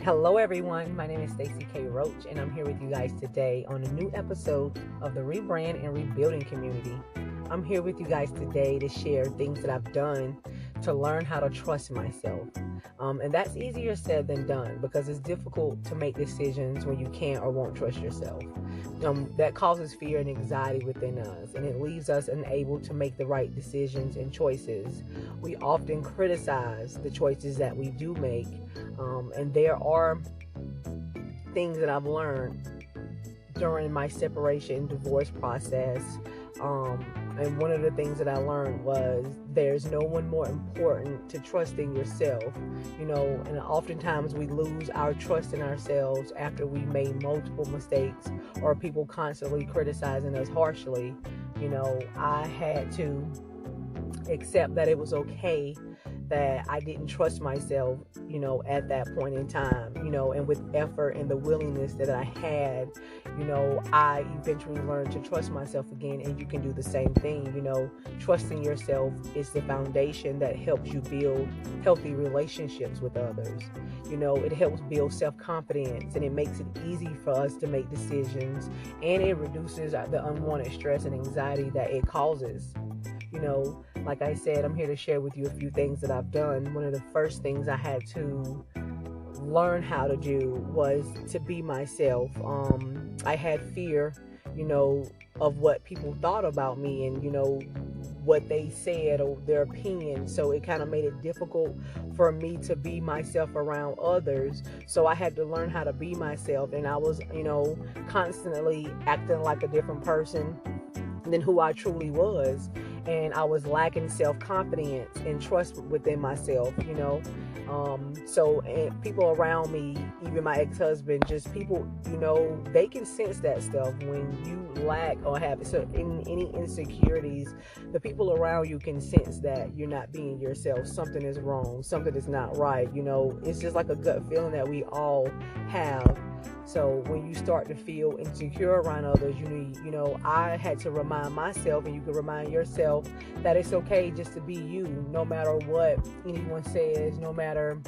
Hello everyone, my name is Stacey K. Roach and I'm here with you guys today on a new episode of the Rebrand and Rebuilding Community. I'm here with you guys today to share things that I've done to learn how to trust myself. And that's easier said than done because it's difficult to make decisions when you can't or won't trust yourself. That causes fear and anxiety within us, and it leaves us unable to make the right decisions and choices. We often criticize the choices that we do make, and there are things that I've learned during my separation and divorce process. And one of the things that I learned was there's no one more important to trusting yourself, and oftentimes we lose our trust in ourselves after we made multiple mistakes or people constantly criticizing us harshly. I had to accept that it was okay that I didn't trust myself, at that point in time, and with effort and the willingness that I had, I eventually learned to trust myself again. And you can do the same thing. Trusting yourself is the foundation that helps you build healthy relationships with others. It helps build self-confidence, and it makes it easy for us to make decisions, and it reduces the unwanted stress and anxiety that it causes. Like I said, I'm here to share with you a few things that I've done. One of the first things I had to learn how to do was to be myself. I had fear, of what people thought about me and, what they said or their opinion. So it kind of made it difficult for me to be myself around others. So I had to learn how to be myself. And I was, constantly acting like a different person than who I truly was. And I was lacking self-confidence and trust within myself, So people around me, even my ex-husband, just people, they can sense that stuff when you lack or have any insecurities. The people around you can sense that you're not being yourself. Something is wrong. Something is not right. It's just like a gut feeling that we all have. So when you start to feel insecure around others, I had to remind myself, and you can remind yourself, that it's okay just to be you, no matter what anyone says, no matter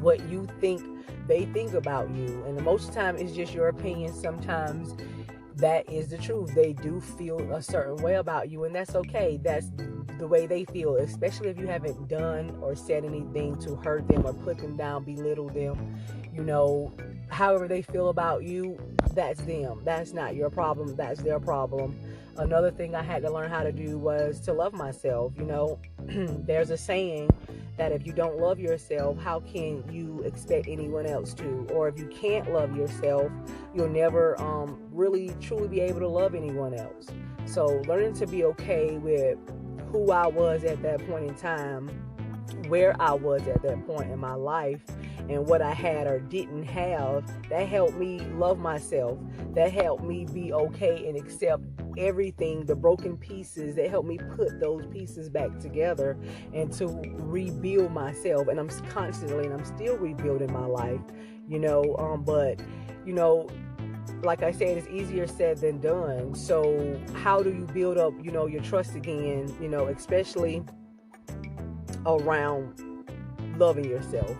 what you think they think about you. And most of the time, it's just your opinion. Sometimes that is the truth. They do feel a certain way about you, and that's okay. That's the way they feel, especially if you haven't done or said anything to hurt them or put them down, belittle them. However they feel about you, that's them. That's not your problem. That's their problem. Another thing I had to learn how to do was to love myself. There's a saying that if you don't love yourself, how can you expect anyone else to? Or if you can't love yourself, you'll never really truly be able to love anyone else. So learning to be okay with who I was at that point in time, where I was at that point in my life, and what I had or didn't have, that helped me love myself. That helped me be okay and accept everything, the broken pieces. That helped me put those pieces back together and to rebuild myself. And I'm still rebuilding my life, but like I said, it's easier said than done. So how do you build up, your trust again, especially around loving yourself?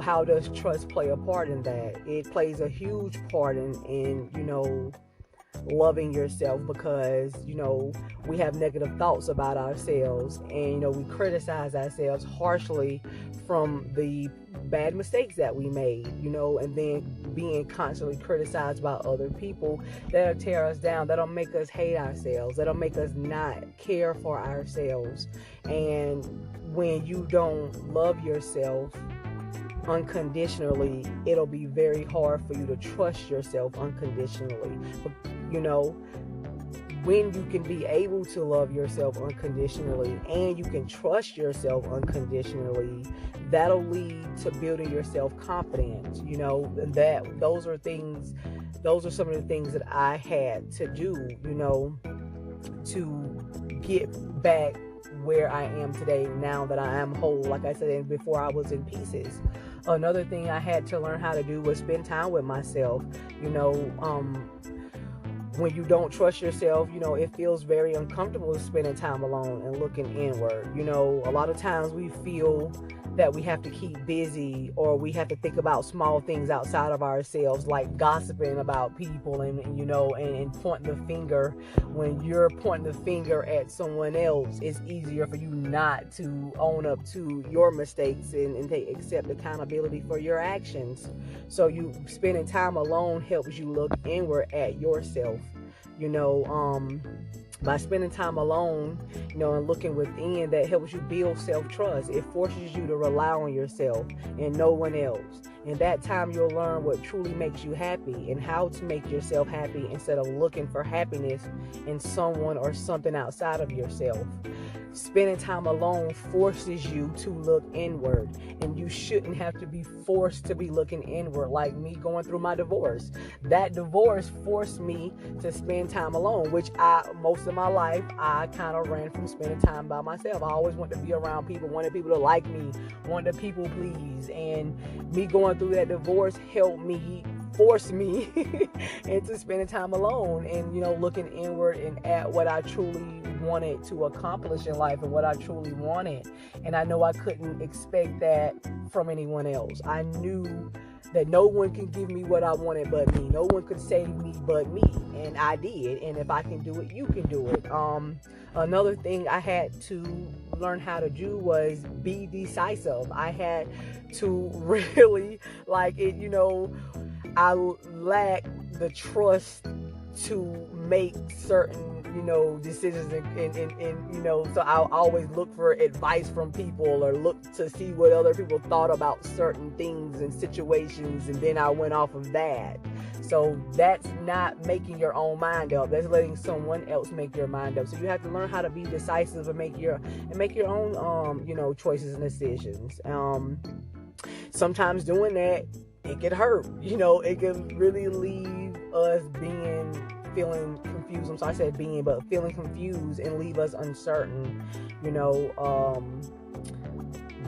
How does trust play a part in that? It plays a huge part in loving yourself, because, we have negative thoughts about ourselves, and, we criticize ourselves harshly from the bad mistakes that we made, and then being constantly criticized by other people. That'll tear us down. That'll make us hate ourselves. That'll make us not care for ourselves. And when you don't love yourself unconditionally, it'll be very hard for you to trust yourself unconditionally. But, when you can be able to love yourself unconditionally and you can trust yourself unconditionally, that'll lead to building your self-confidence. Those are some of the things that I had to do, to get back where I am today, now that I am whole. Like I said before, I was in pieces. Another thing I had to learn how to do was spend time with myself. when you don't trust yourself, it feels very uncomfortable spending time alone and looking inward. A lot of times we feel that we have to keep busy, or we have to think about small things outside of ourselves, like gossiping about people and pointing the finger. When you're pointing the finger at someone else, it's easier for you not to own up to your mistakes and accept accountability for your actions. So you spending time alone helps you look inward at yourself. By spending time alone, and looking within, that helps you build self-trust. It forces you to rely on yourself and no one else. In that time, you'll learn what truly makes you happy and how to make yourself happy instead of looking for happiness in someone or something outside of yourself. Spending time alone forces you to look inward, and you shouldn't have to be forced to be looking inward. Like me going through my divorce. That divorce forced me to spend time alone, which most of my life, I kind of ran from spending time by myself. I always wanted to be around people, wanted people to like me, wanted to people please, and me going through that divorce helped me, force me into spending time alone and, looking inward and at what I truly wanted to accomplish in life and what I truly wanted. And I know I couldn't expect that from anyone else. I knew that no one can give me what I wanted but me. No one could save me but me. And I did. And if I can do it, you can do it. Another thing I had to learn how to do was be decisive. I had to really, I lacked the trust to make certain decisions and so I always look for advice from people or look to see what other people thought about certain things and situations, and then I went off of that. So that's not making your own mind up. That's letting someone else make your mind up. So you have to learn how to be decisive and make your own choices and decisions. Sometimes doing that, it can hurt. It can really leave us feeling confused. I'm sorry I said being, but feeling confused and leave us uncertain.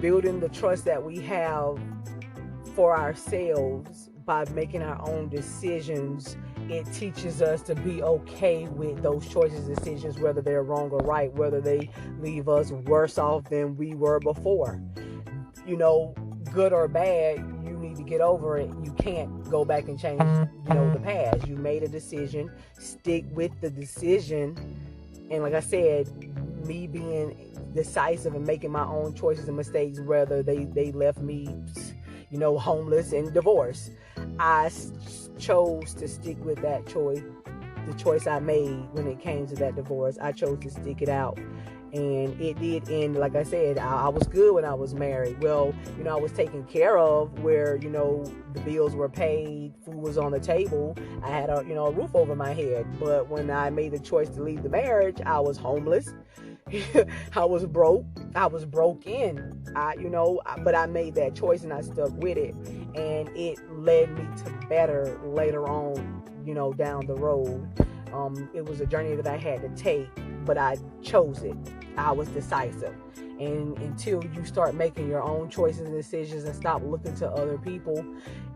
Building the trust that we have for ourselves by making our own decisions, it teaches us to be okay with those choices and decisions, whether they're wrong or right, whether they leave us worse off than we were before. Good or bad, you need to get over it. You can't go back and change, the past. You made a decision, stick with the decision. And like I said, me being decisive and making my own choices and mistakes, whether they left me, homeless and divorced, I chose to stick with that choice. The choice I made when it came to that divorce, I chose to stick it out. And it did end, like I said, I was good when I was married. Well, I was taken care of where, the bills were paid, food was on the table. I had a roof over my head. But when I made the choice to leave the marriage, I was homeless. I was broke. I was broken. But I made that choice and I stuck with it. And it led me to better later on, down the road. It was a journey that I had to take, but I chose it. I was decisive. And until you start making your own choices and decisions and stop looking to other people,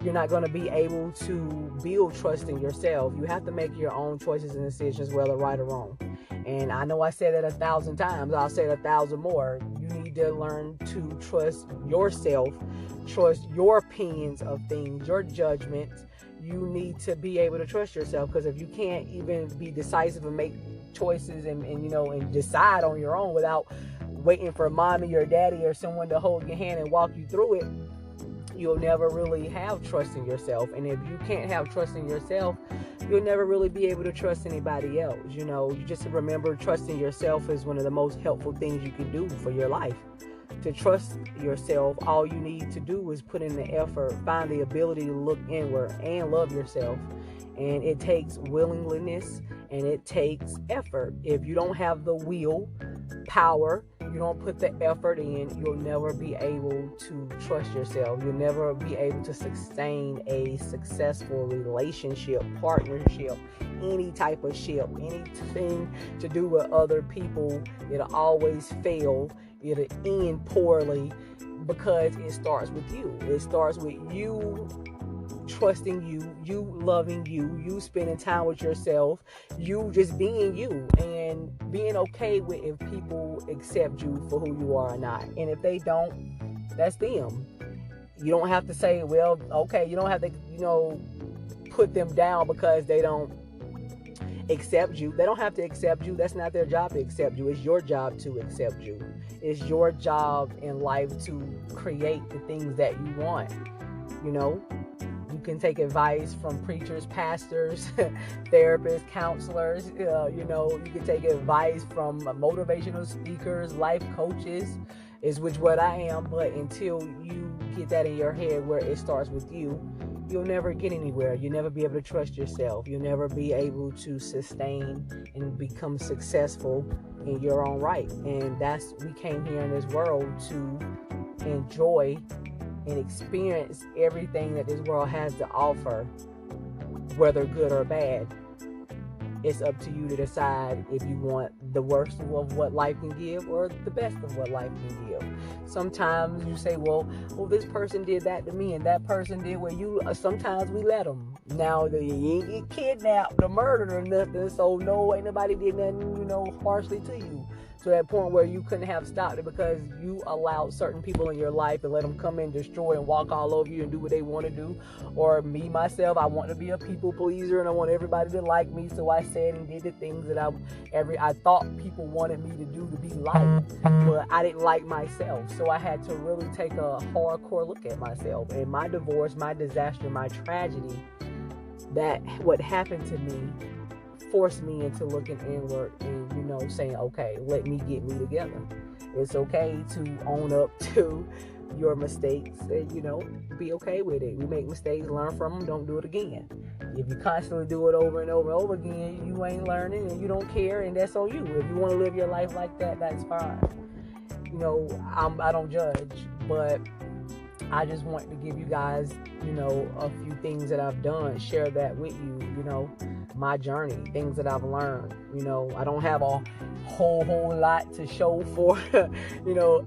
you're not going to be able to build trust in yourself. You have to make your own choices and decisions, whether right or wrong. And I know I said that 1,000 times. I'll say it 1,000 more. You need to learn to trust yourself, trust your opinions of things, your judgments. You need to be able to trust yourself, because if you can't even be decisive and make choices and decide on your own without waiting for mommy or daddy or someone to hold your hand and walk you through it, you'll never really have trust in yourself. And if you can't have trust in yourself, you'll never really be able to trust anybody else. You just remember, trusting yourself is one of the most helpful things you can do for your life. To trust yourself, all you need to do is put in the effort, find the ability to look inward and love yourself. And it takes willingness and it takes effort. If you don't have the will power, you don't put the effort in, you'll never be able to trust yourself. You'll never be able to sustain a successful relationship, partnership, any type of ship, anything to do with other people. It'll always fail. It'll end poorly because it starts with you. It starts with you trusting you, you loving you, you spending time with yourself, you just being you, and being okay with if people accept you for who you are or not. And if they don't, that's them. You don't have to say, well, okay, you don't have to, put them down because they don't accept you. They don't have to accept you. That's not their job to accept you. It's your job to accept you. It's your job in life to create the things that you want. You can take advice from preachers, pastors, therapists, counselors. You can take advice from motivational speakers, life coaches, is which what I am. But until you get that in your head where it starts with you, you'll never get anywhere. You'll never be able to trust yourself. You'll never be able to sustain and become successful in your own right. And we came here in this world to enjoy and experience everything that this world has to offer, whether good or bad. It's up to you to decide if you want the worst of what life can give or the best of what life can give. Sometimes you say, well, this person did that to me and that person did sometimes we let them. Now, you ain't get kidnapped or murdered or nothing, so no, ain't nobody did nothing, harshly to you. To that point where you couldn't have stopped it because you allowed certain people in your life and let them come in, destroy, and walk all over you and do what they want to do. Or me, myself, I want to be a people pleaser and I want everybody to like me, so I said and did the things that I thought people wanted me to do to be liked, but I didn't like myself. So I had to really take a hardcore look at myself. And my divorce, my disaster, my tragedy, that what happened to me forced me into looking inward and, saying, okay, let me get me together. It's okay to own up to your mistakes and, be okay with it. We make mistakes, learn from them, don't do it again. If you constantly do it over and over and over again, you ain't learning and you don't care, and that's on you. If you want to live your life like that, that's fine. I don't judge, but I just want to give you guys, a few things that I've done, share that with you, my journey, things that I've learned. I don't have a whole lot to show for,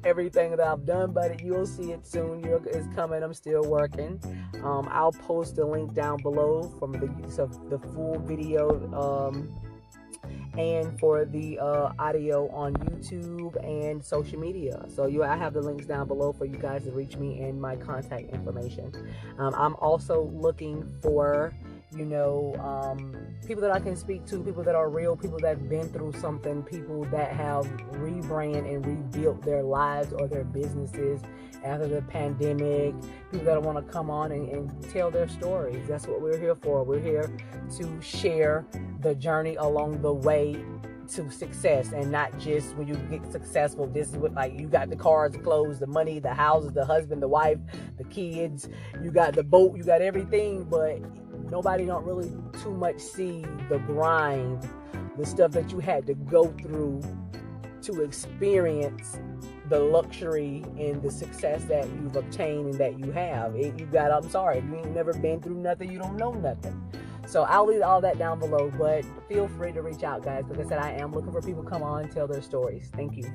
everything that I've done, but you'll see it soon. It's coming. I'm still working. I'll post a link down below from the full video, and for the audio on YouTube and social media. So I have the links down below for you guys to reach me and my contact information. I'm also looking for, people that I can speak to, people that are real, people that have been through something, people that have rebranded and rebuilt their lives or their businesses after the pandemic, people that want to come on and tell their stories. That's what we're here for. We're here to share the journey along the way to success, and not just when you get successful. This is what, you got the cars, the clothes, the money, the houses, the husband, the wife, the kids, you got the boat, you got everything, but nobody don't really too much see the grind, the stuff that you had to go through to experience the luxury and the success that you've obtained and that you have. I'm sorry, if you ain't never been through nothing, you don't know nothing. So I'll leave all that down below, but feel free to reach out, guys. Like I said, I am looking for people to come on and tell their stories. Thank you.